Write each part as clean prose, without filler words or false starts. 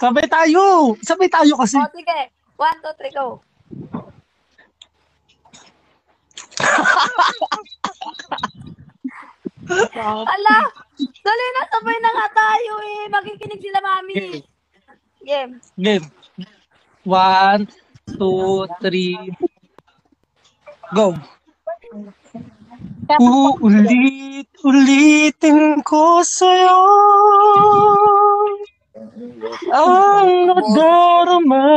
Sabay tayo kasi. O, sige. 1, 2, 3, go. Ala! Dali na, sabay na nga tayo eh. Makikinig sila, mami. Game. Game. 1, 2, 3. Go. Ulitin ko sa'yo ang nadarama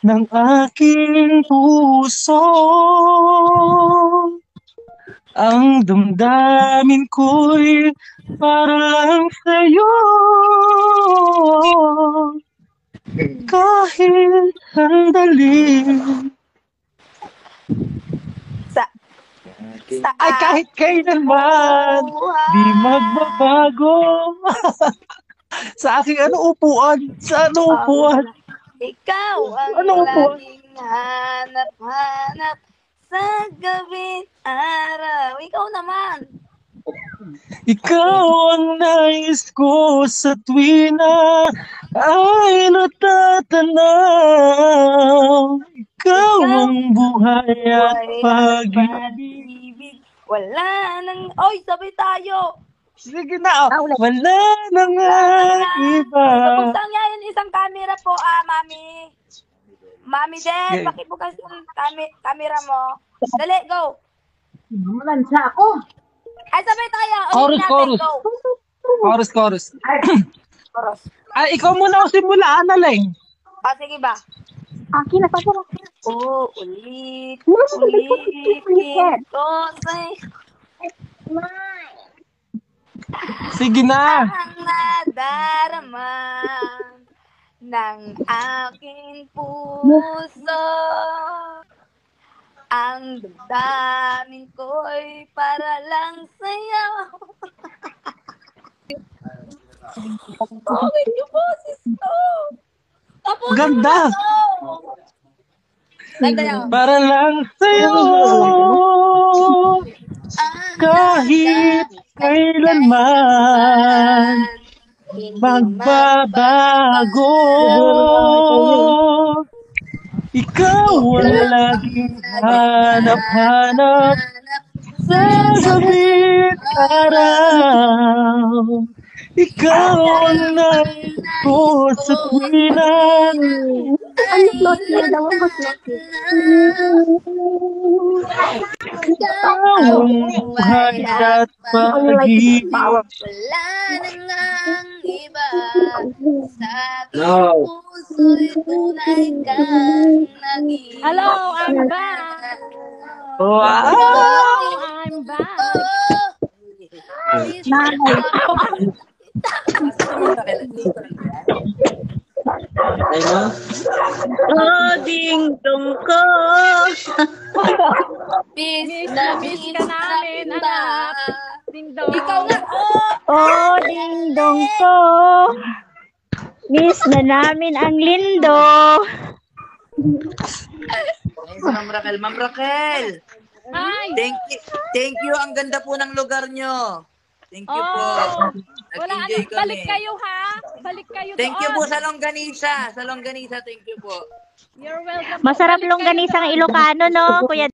ng aking puso. Ang damdamin ko'y para lang sa'yo. Kahit sandali. Ay, kahit kailanman, di magbabago. Sa aking upuan? Sa upuan? Ikaw ang laging hanap-hanap sa gabing araw. Ikaw naman. Ikaw ang nais ko sa tuwina ay natatanaw. Ikaw ang buhay at pag-ibig. Wala nang... Oy, sabay tayo. Sige na. Wala nang iba. Buksan niya yung isang camera po, mami. Mami din, pakibukas yung camera mo. Dali, go. Malansya ako. Ay, sabay tayo. Chorus. Chorus. Chorus. Ay, ikaw muna ang simulaan na lang. Sige ba? Akin na pa po. Ulitin ko sa'yo. Sige na. Ang nadarama ng aking puso. Ang damdamin ko'y para lang sa'yo. Bakit yung boses ko? Ganda. Ganda yun. Para lang sa'yo. Kahit kailanman magbabago. Ikaw ang laging hanap-hanap sa gabing araw. Ikaw ang nais ko sa tuwina. Ano close na daw ako close? Ang buhay at pag-ibig. Wala nang iba sa aking puso'y tunay kang naging. Hello, I'm back. Wow! I'm back. Oh, ding dong ko. Miss ka namin, anak. Ding dong. Ikaw nga. Oh, ding dong ko. Miss na namin ang lindo. Ma'am Raquel. Hi. Thank you. Ang ganda po ng lugar nyo. Thank you po. Wala, Nag-enjoy kami. balik kayo ha. Balik kayo Thank you doon. po sa Longganisa. Thank you po. You're welcome. Masarap Balik kayo longganisa ng doon. Ilocano, no, Kuya